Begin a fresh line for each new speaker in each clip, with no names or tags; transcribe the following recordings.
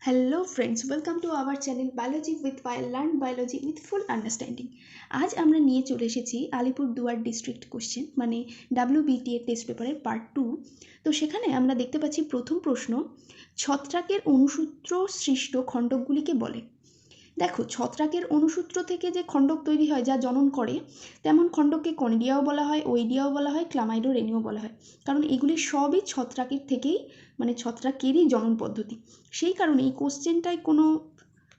Hello friends, welcome to our channel biology with Payel, learn biology with full understanding. আজ আমরা নিয়ে চলে এসেছি আলিপুরদুয়ার ডিস্ট্রিক্ট কোশ্চেন, মানে WBT এর টেস্ট পেপারের পার্ট 2। তো সেখানে আমরা দেখতে পাচ্ছি প্রথম প্রশ্ন, ছত্রাকের অণুসূত্র সৃষ্ট খণ্ডকগুলিকে বলে। দেখো, ছত্রাকের অণুসূত্র থেকে যে খণ্ডক তৈরি হয়, যা জনন করে, তেমন খণ্ডককে কনিডিয়াও বলা হয়, ওইডিয়াও বলা হয়, ক্লামাইডোরেনিও বলা হয়। কারণ এগুলি সবই ছত্রাকের থেকেই, মানে ছত্রাকেরই জনন পদ্ধতি। সেই কারণে এই কোশ্চেনটায় কোনো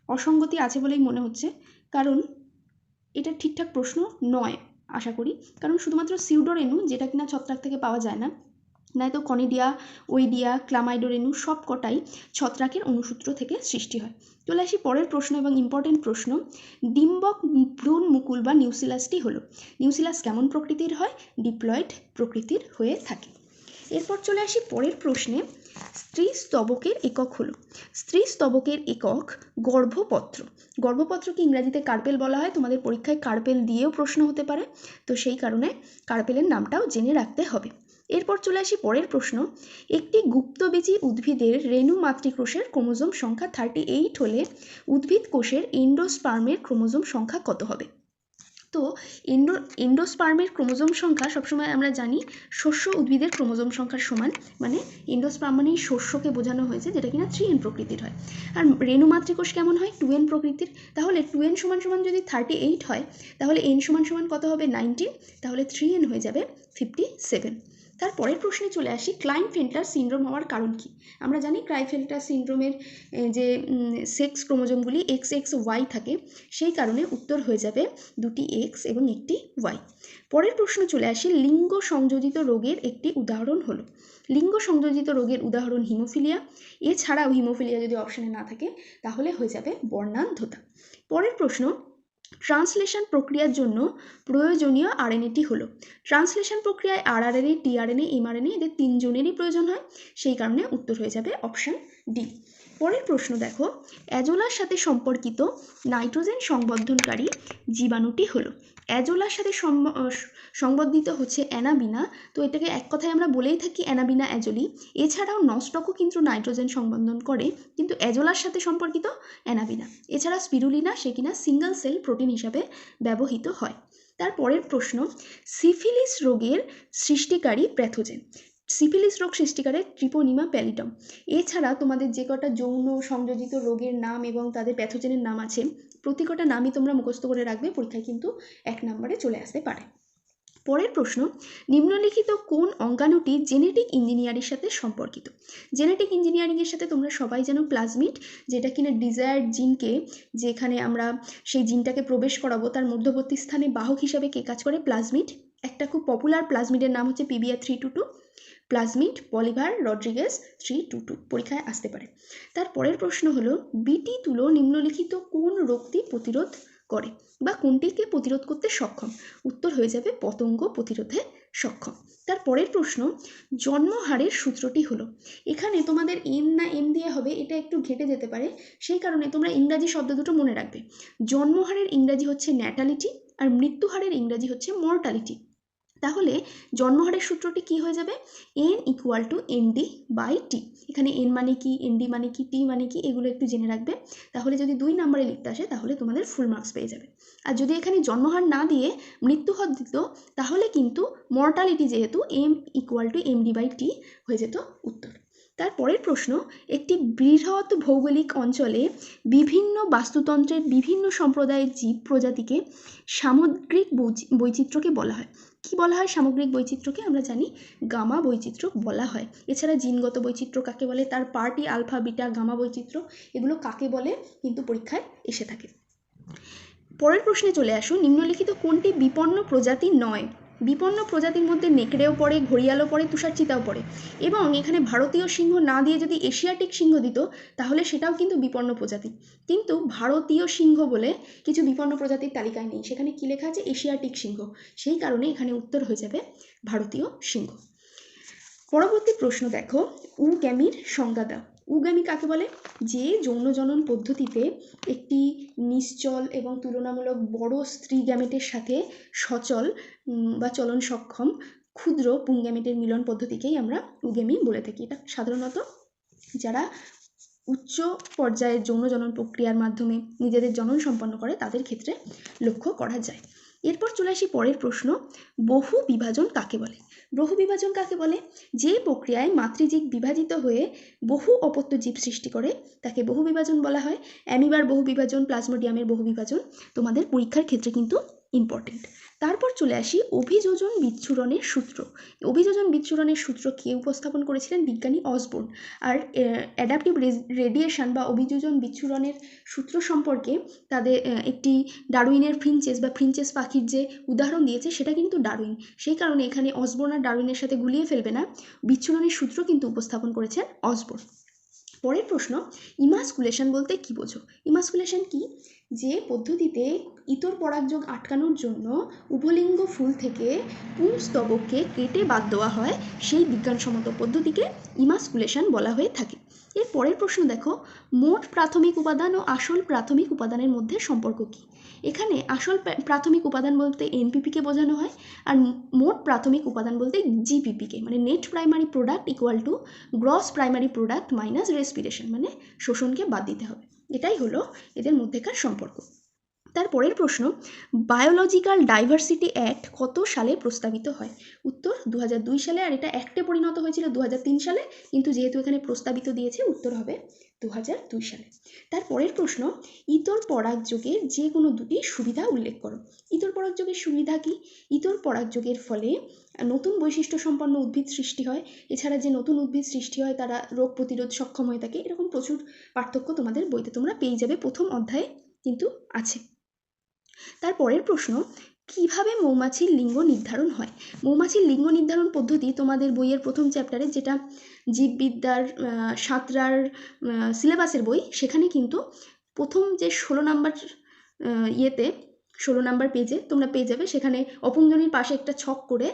অসঙ্গতি আছে বলেই মনে হচ্ছে, কারণ এটা ঠিকঠাক প্রশ্ন নয় আশা করি। কারণ শুধুমাত্র সিউডোরেনু, যেটা কিনা ছত্রাক থেকে পাওয়া যায় না, নয়তো কনিডিয়া, ওইডিয়া, ক্লামাইডোরেনু সব কটাই ছত্রাকের অণুসূত্র থেকে সৃষ্টি হয়। চলে আসি পরের প্রশ্ন এবং ইম্পর্টেন্ট প্রশ্ন। ডিম্বক ভ্রূণ মুকুল বা নিউসিলাসটি হলো। নিউসিলাস কেমন প্রকৃতির হয়? ডিপ্লয়েড প্রকৃতির হয়ে থাকে। এরপর চলে আসি পরের প্রশ্নে, স্ত্রী স্তবকের একক হলো। স্ত্রী স্তবকের একক গর্ভপত্র। গর্ভপত্রকে ইংরাজিতে কার্পেল বলা হয়। তোমাদের পরীক্ষায় কার্পেল দিয়েও প্রশ্ন হতে পারে, তো সেই কারণে কার্পেলের নামটাও জেনে রাখতে হবে। এরপর চলে আসি পরের প্রশ্ন, একটি গুপ্তবীজী উদ্ভিদের রেণু মাতৃকোষের ক্রোমোজোম সংখ্যা 38 হলে উদ্ভিদ কোষের এন্ডোস্পার্মের ক্রোমোজোম সংখ্যা কত হবে? তো এন্ডোস্পার্মের ক্রোমোজোম সংখ্যা সবসময় আমরা জানি শস্য উদ্ভিদের ক্রোমোজোম সংখ্যার সমান, মানে এন্ডোস্পার্ম মানেই শস্যকে বোঝানো হয়েছে, যেটা কিনা 3n প্রকৃতির হয়। আর রেণু মাতৃকোষ কেমন হয়? 2n প্রকৃতির। তাহলে 2n সমান সমান যদি 38 হয়, তাহলে n সমান সমান কত হবে? 19। তাহলে 3n হয়ে যাবে 57। তারপরের প্রশ্নে চলে আসি, ক্লাইনফেল্টার সিনড্রোম হওয়ার কারণ কি? আমরা জানি ক্লাইনফেল্টার সিনড্রোমের যে সেক্স ক্রোমোজোমগুলি XXY থাকে, সেই কারণে উত্তর হয়ে যাবে 2টি X এবং 1টি Y। পরের প্রশ্ন চলে আসি, লিঙ্গ সংযোজিত রোগের একটি উদাহরণ হলো। লিঙ্গ সংযোজিত রোগের উদাহরণ হিমোফিলিয়া। এছাড়াও হিমোফিলিয়া যদি অপশনে না থাকে, তাহলে হয়ে যাবে বর্ণান্ধতা। পরের প্রশ্ন, ট্রান্সলেশন প্রক্রিয়ার জন্য প্রয়োজনীয় আরএনএটি হলো। ট্রান্সলেশন প্রক্রিয়ায় rRNA, tRNA, mRNA এদের তিনজনেরই প্রয়োজন হয়, সেই কারণে উত্তর হয়ে যাবে অপশন ডি। পরের প্রশ্ন দেখো, অ্যাজোলার সাথে সম্পর্কিত নাইট্রোজেন সংবর্ধনকারী জীবাণুটি হলো। অ্যাজোলার সাথে সংবর্ধিত হচ্ছে অ্যানাবিনা। তো এটাকে এক কথায় আমরা বলেই থাকি অ্যানাবিনা অ্যাজোলি। এছাড়াও নস্টকও কিন্তু নাইট্রোজেন সংবর্ধন করে, কিন্তু অ্যাজোলার সাথে সম্পর্কিত অ্যানাবিনা। এছাড়া স্পিরুলিনা, সে কিনা সিঙ্গেল সেল প্রোটিন হিসাবে ব্যবহৃত হয়। তারপরের প্রশ্ন, সিফিলিস রোগের সৃষ্টিকারী প্যাথোজেন। সিফিলিস রোগ সৃষ্টিকারী ট্রিপোনিমা প্যালিডম। এছাড়া তোমাদের যে কটা যৌন সংযোজিত রোগের নাম এবং তাদের প্যাথোজেনের নাম আছে, প্রতি কটা নামই তোমরা মুখস্থ করে রাখবে, পরীক্ষায় কিন্তু 1 নম্বরে চলে আসতে পারে। পরের প্রশ্ন, নিম্নলিখিত কোন অঙ্গাণুটি জেনেটিক ইঞ্জিনিয়ারিংয়ের সাথে সম্পর্কিত? জেনেটিক ইঞ্জিনিয়ারিংয়ের সাথে তোমরা সবাই জানো প্লাজমিড, যেটা কিনা ডিজায়ার্ড জিনকে, যেখানে আমরা সেই জিনটাকে প্রবেশ করাবো, তার মধ্যবর্তী স্থানে বাহক হিসাবে কে কাজ করে? প্লাজমিড। একটা খুব পপুলার প্লাজমিডের নাম হচ্ছে PBR322। প্লাজমিড বলিভার রড্রিগেজ 322 পরীক্ষায় আসতে পারে। তারপরের প্রশ্ন হলো, বিটি তুলো নিম্নলিখিত কোন রোগটি প্রতিরোধ করে বা কোনটিকে প্রতিরোধ করতে সক্ষম? উত্তর হয়ে যাবে পতঙ্গ প্রতিরোধে সক্ষম। তারপরের প্রশ্ন, জন্মহারের সূত্রটি হলো। এখানে তোমাদের এম না এম দিয়ে হবে, এটা একটু ঘেটে যেতে পারে, সেই কারণে তোমরা ইংরাজি শব্দ দুটো মনে রাখবে। জন্মহারের ইংরাজি হচ্ছে ন্যাটালিটি, আর মৃত্যুহারের ইংরাজি হচ্ছে মর্টালিটি। তাহলে জন্মহারের সূত্রটি কি হয়ে যাবে? n = ND/T। এখানে n মানে কি, ND মানে কি, T মানে কি, এগুলো একটু জেনে রাখবে। তাহলে যদি 2 নম্বরে লিখতে আসে, তাহলে তোমাদের ফুল মার্কস পেয়ে যাবে। আর যদি এখানে জন্মহার না দিয়ে মৃত্যুহার দিত, তাহলে কিন্তু মর্টালিটি যেহেতু m = MD/T হয়ে যেত উত্তর। তারপরের প্রশ্ন, একটি বৃহৎ ভৌগোলিক অঞ্চলে বিভিন্ন বাস্তুতন্ত্রের বিভিন্ন সম্প্রদায়ের জীব প্রজাতিকে সামগ্রিক বৈচিত্র্যকে বলা হয়। কি বলা হয় সামগ্রিক বৈচিত্র্যকে? আমরা জানি গামা বৈচিত্র্য বলা হয়। এছাড়া জিনগত বৈচিত্র্য কাকে বলে, তার পার্টি আলফা বিটা গামা বৈচিত্র্য, এগুলো কাকে বলে কিন্তু পরীক্ষায় এসে থাকে। পরের প্রশ্নে চলে আসুন, নিম্নলিখিত কোনটি বিপন্ন প্রজাতি নয়? বিপন্ন প্রজাতির মধ্যে নেকড়েও পড়ে, ঘড়িয়ালও পড়ে, তুষারচিতাও পড়ে। এবং এখানে ভারতীয় সিংহ না দিয়ে যদি এশিয়াটিক সিংহ দিত, তাহলে সেটাও কিন্তু বিপন্ন প্রজাতি। কিন্তু ভারতীয় সিংহ বলে কিছু বিপন্ন প্রজাতির তালিকায় নেই, সেখানে কি লেখা আছে? এশিয়াটিক সিংহ। সেই কারণে এখানে উত্তর হয়ে যাবে ভারতীয় সিংহ। পরবর্তী প্রশ্ন দেখো, উগ্যামির সংজ্ঞা দাও। উগ্যামি কাকে বলে? যে যৌন জনন পদ্ধতিতে একটি নিশ্চল এবং তুলনামূলক বড় স্ত্রী গ্যামেটের সাথে সচল বা চলন সক্ষম ক্ষুদ্র পুংগ্যামেটের মিলন পদ্ধতিকেই আমরা উগ্যামি বলে থাকি। এটা সাধারণত যারা উচ্চ পর্যায়ের যৌন জনন প্রক্রিয়ার মাধ্যমে নিজেদের জনন সম্পন্ন করে তাদের ক্ষেত্রে লক্ষ্য করা যায়। এরপর চলে আসি পরের প্রশ্ন, বহু বিভাজন কাকে বলে? বহু বিভাজন কাকে বলে? যে প্রক্রিয়ায় মাতৃজীব বিভাজিত হয়ে বহু অপত্য জীব সৃষ্টি করে তাকে বহু বিভাজন বলা হয়। অ্যামিবার বহু বিভাজন, প্লাজমোডিয়ামের বহু বিভাজন তোমাদের পরীক্ষার ক্ষেত্রে কিন্তু ইম্পর্টেন্ট। তারপর চলে আসি অভিযোজন বিচ্ছুরণের সূত্র। অভিযোজন বিচ্ছুরণের সূত্র কে উপস্থাপন করেছিলেন? বিজ্ঞানী অসবোর্ন। আর অ্যাডাপটিভ রেডিয়েশন বা অভিযোজন বিচ্ছুরণের সূত্র সম্পর্কে তাদের একটি ডারউইনের ফ্রিঞ্চেস পাখির যে উদাহরণ দিয়েছে সেটা কিন্তু ডারউইন, সেই কারণে এখানে অসবোর্ন আর ডারউইনের সাথে গুলিয়ে ফেলবে না, বিচ্ছুরণের সূত্র কিন্তু উপস্থাপন করেছেন অসবোর্ন। পরের প্রশ্ন, ইমাস্কুলেশন বলতে কি বোঝো? ইমাস্কুলেশন কি? যে পদ্ধতিতে ইতর পরাগযোগ আটকানোর জন্য উভলিঙ্গ ফুল থেকে পুংস্তবককে কেটে বাদ দেওয়া হয় সেই বিজ্ঞানসম্মত পদ্ধতিকে ইমাস্কুলেশন বলা হয়ে থাকে। এর পরের প্রশ্ন দেখো, মোট প্রাথমিক উপাদান ও আসল প্রাথমিক উপাদানের মধ্যে সম্পর্ক কি? এখানে আসল প্রাথমিক উপাদান বলতে এনপিপিকে বোঝানো হয়, আর মোট প্রাথমিক উপাদান বলতে জিপিপিকে, মানে net primary product equal to gross primary product minus respiration, মানে শোষণকে বাদ দিতে হবে। এটাই হলো এদের মধ্যেকার সম্পর্ক। তারপরের প্রশ্ন, বায়োলজিক্যাল ডাইভার্সিটি অ্যাক্ট কত সালে প্রস্তাবিত হয়? উত্তর 2002 সালে, আর এটা অ্যাক্টে পরিণত হয়েছিল 2003 সালে, কিন্তু যেহেতু এখানে প্রস্তাবিত দিয়েছে উত্তর হবে 2002 সালে। তারপরের প্রশ্ন, ইতর পরাগযোগের যে কোনো দুটি সুবিধা উল্লেখ করো। ইতর পরাগযোগের সুবিধা কি? ইতর পরাগযোগের ফলে নতুন বৈশিষ্ট্য সম্পন্ন উদ্ভিদ সৃষ্টি হয়, এছাড়া যে নতুন উদ্ভিদ সৃষ্টি হয় তারা রোগ প্রতিরোধ সক্ষম হয়ে থাকে। এরকম প্রচুর পার্থক্য তোমাদের বইতে তোমরা পেয়ে যাবে, প্রথম অধ্যায়ে কিন্তু আছে। তারপরের প্রশ্ন, কিভাবে মৌমাছির লিঙ্গ নির্ধারণ হয়? মৌমাছির লিঙ্গ নির্ধারণ পদ্ধতি তোমাদের বইয়ের প্রথম চ্যাপ্টারে, যেটা জীববিদ্যার 7টার সিলেবাসের বই, সেখানে কিন্তু প্রথম যে 16 নাম্বার 16 নাম্বার পেজে তোমরা পেয়ে যাবে। সেখানে অপুংজনির পাশে একটা ছক করে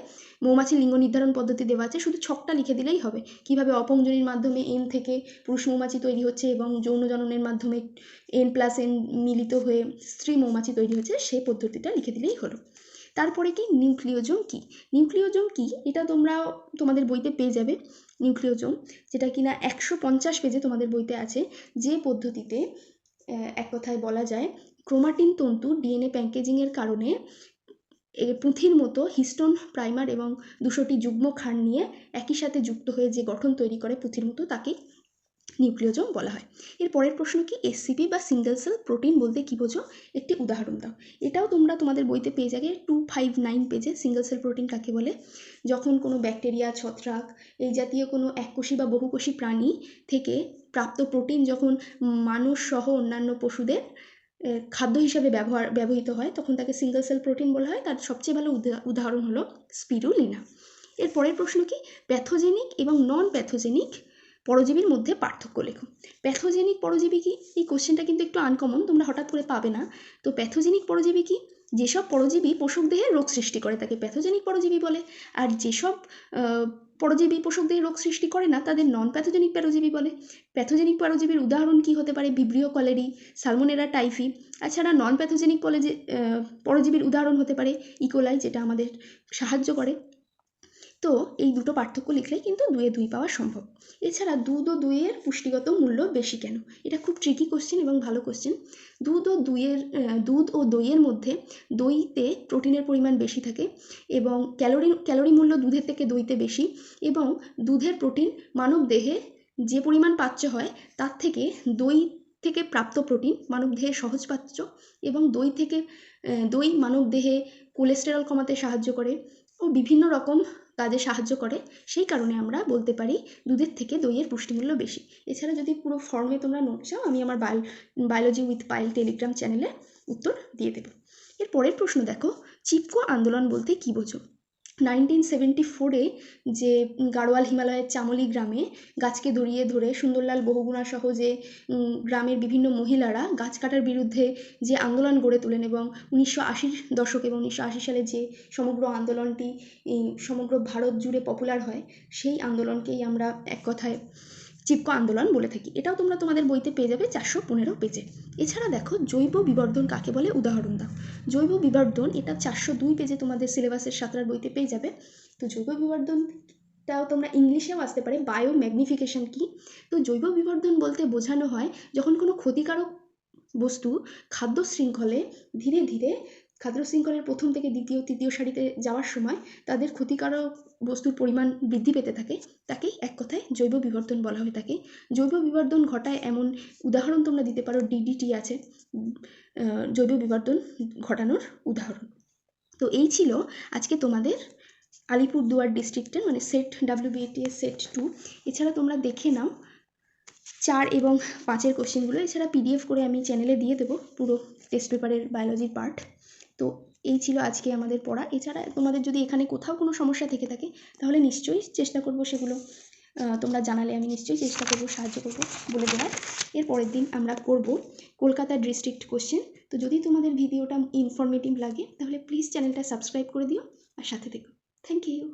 মৌমাছির লিঙ্গ নির্ধারণ পদ্ধতি দেওয়া আছে, শুধু ছকটা লিখে দিলেই হবে। কিভাবে অপুংজনির মাধ্যমে এন থেকে পুরুষ মৌমাছি তৈরি হচ্ছে এবং যৌন জননের মাধ্যমে N+N মিলিত হয়ে স্ত্রী মৌমাছি তৈরি হচ্ছে, সেই পদ্ধতিটা লিখে দিলেই হলো। তারপরে কি নিউক্লিওজোম কি? নিউক্লিওজোম কি এটা তোমরা তোমাদের বইতে পেয়ে যাবে। নিউক্লিওজোম, যেটা কিনা 150 পেজে তোমাদের বইতে আছে, যে পদ্ধতিতে এক কথায় বলা যায় ক্রোমাটিন তন্তু ডিএনএ প্যাকেজিংয়ের কারণে পুঁথির মতো হিস্টোন প্রাইমার এবং 200টি যুগ্ম ক্ষার নিয়ে একই সাথে যুক্ত হয়ে যে গঠন তৈরি করে পুঁথির মতো, তাকে নিউক্লিওজোম বলা হয়। এর পরের প্রশ্ন কি, এসসিপি বা সিঙ্গেল সেল প্রোটিন বলতে কি বোঝো? একটি উদাহরণ দাও। এটাও তোমরা তোমাদের বইতে পেয়ে যাবে 259 পেজে। সিঙ্গেল সেল প্রোটিন কাকে বলে? যখন কোনো ব্যাকটেরিয়া, ছত্রাক এই জাতীয় কোনো এককোষী বা বহুকোষী প্রাণী থেকে প্রাপ্ত প্রোটিন যখন মানুষ সহ অন্যান্য পশুদের খাদ্য হিসাবে ব্যবহৃত হয়, তখন তাকে সিঙ্গেল সেল প্রোটিন বলা হয়। তার সবচেয়ে ভালো উদাহরণ হলো স্পিরুলিনা। এর পরের প্রশ্ন কি, প্যাথোজেনিক এবং নন প্যাথোজেনিক পরজীবীর মধ্যে পার্থক্য লেখো। প্যাথোজেনিক পরজীবী কি? এই কোশ্চেনটা কিন্তু একটু আনকমন, তোমরা হঠাৎ করে পাবে না। তো প্যাথোজেনিক পরজীবী কি? যেসব পরজীবী পোষক দেহে রোগ সৃষ্টি করে তাকে প্যাথোজেনিক পরজীবী বলে, আর যেসব পরজীবী পোষক দেহে রোগ সৃষ্টি করে না তাদের নন প্যাথোজেনিক পরজীবী বলে। প্যাথোজেনিক পরজীবীর উদাহরণ কি হতে পারে? Vibrio colliery, salmonella typhi. এছাড়া নন প্যাথোজেনিক পরজীবীর উদাহরণ হতে পারে ইকোলাই, যেটা আমাদের সাহায্য করে। তো এই দুটো পার্থক্য লিখলেই কিন্তু 2-এ 2 পাওয়া সম্ভব। এছাড়া দুধ ও দইয়ের পুষ্টিগত মূল্য বেশি কেন? এটা খুব ট্রিকি কোশ্চেন এবং ভালো কোশ্চেন। দুধ ও দইয়ের মধ্যে দইতে প্রোটিনের পরিমাণ বেশি থাকে এবং ক্যালোরি মূল্য দুধের থেকে দইতে বেশি, এবং দুধের প্রোটিন মানব দেহে যে পরিমাণ পাচ্য হয় তার থেকে দই থেকে প্রাপ্ত প্রোটিন মানব দেহে সহজপাচ্য, এবং দই মানব দেহে কোলেস্টেরল কমাতে সাহায্য করে ও বিভিন্ন রকম কাজে সাহায্য করে। সেই কারণে আমরা বলতে পারি দুধের থেকে দইয়ের পুষ্টিমূল্য বেশি। এছাড়া যদি পুরো ফর্মে তোমরা নোট চাও, আমি আমার বায়োলজি উইথ পায়েল টেলিগ্রাম চ্যানেলে উত্তর দিয়ে দেবো। এর পরের প্রশ্ন দেখো, চিপকো আন্দোলন বলতে কি বোঝো? 1974-এ যে গাড়োয়াল হিমালয়ের চামলি গ্রামে গাছকে দড়িয়ে ধরে সুন্দরলাল বহুগুণা সহ যে গ্রামের বিভিন্ন মহিলারা গাছ কাটার বিরুদ্ধে যে আন্দোলন গড়ে তোলেন, এবং 1980-র দশক এবং 1980 সালে যে সমগ্র আন্দোলনটি সমগ্র ভারত জুড়ে পপুলার হয়, সেই আন্দোলনকেই আমরা এক কথায় চিপকো আন্দোলন বলে থাকি। এটাও তোমরা তোমাদের বইতে পেয়ে যাবে 415 পেজে। এছাড়া দেখো, জৈব বিবর্ধন কাকে বলে? উদাহরণ দাও। জৈব বিবর্ধন, এটা 402 পেজে তোমাদের সিলেবাসের 7টার বইতে পেয়ে যাবে। তো জৈব বিবর্ধন তাও তোমরা ইংলিশেও আসতে পারে বায়ো ম্যাগনিফিকেশন কি। তো জৈব বিবর্ধন বলতে বোঝানো হয় যখন কোনো ক্ষতিকারক বস্তু খাদ্য শৃঙ্খলে ধীরে ধীরে খাদ্য শৃঙ্খলের প্রথম থেকে দ্বিতীয় তৃতীয় সারিতে যাওয়ার সময় তাদের ক্ষতিকারক বস্তুর পরিমাণ বৃদ্ধি পেতে থাকে, তাকেই এক কথায় জৈব বিবর্ধন বলা হয়ে থাকে। জৈব বিবর্ধন ঘটায় এমন উদাহরণ তোমরা দিতে পারো, ডিডিটি আছে জৈব বিবর্ধন ঘটানোর উদাহরণ। তো এই ছিল আজকে তোমাদের আলিপুরদুয়ার ডিস্ট্রিক্টের মানে সেট WBET সেট 2। এছাড়া তোমরা দেখে নাও 4 এবং 5-এর কোশ্চেনগুলো, এছাড়া PDF করে আমি চ্যানেলে দিয়ে দেবো পুরো টেস্ট পেপারের বায়োলজির পার্ট। তো এই ছিল আজকে আমাদের পড়া। এছাড়া তোমাদের যদি এখানে কোথাও কোনো সমস্যা থেকে থাকে তাহলে নিশ্চয়ই চেষ্টা করব সেগুলো তোমরা জানালে আমি নিশ্চয়ই চেষ্টা করব সাহায্য করব বলে দেওয়ার। এর পরের দিন আমরা করব কলকাতা ডিস্ট্রিক্ট কোশ্চেন। তো যদি তোমাদের ভিডিওটা ইনফরমেটিভ লাগে তাহলে প্লিজ চ্যানেলটা সাবস্ক্রাইব করে দিও আর সাথে থেকো। Thank you.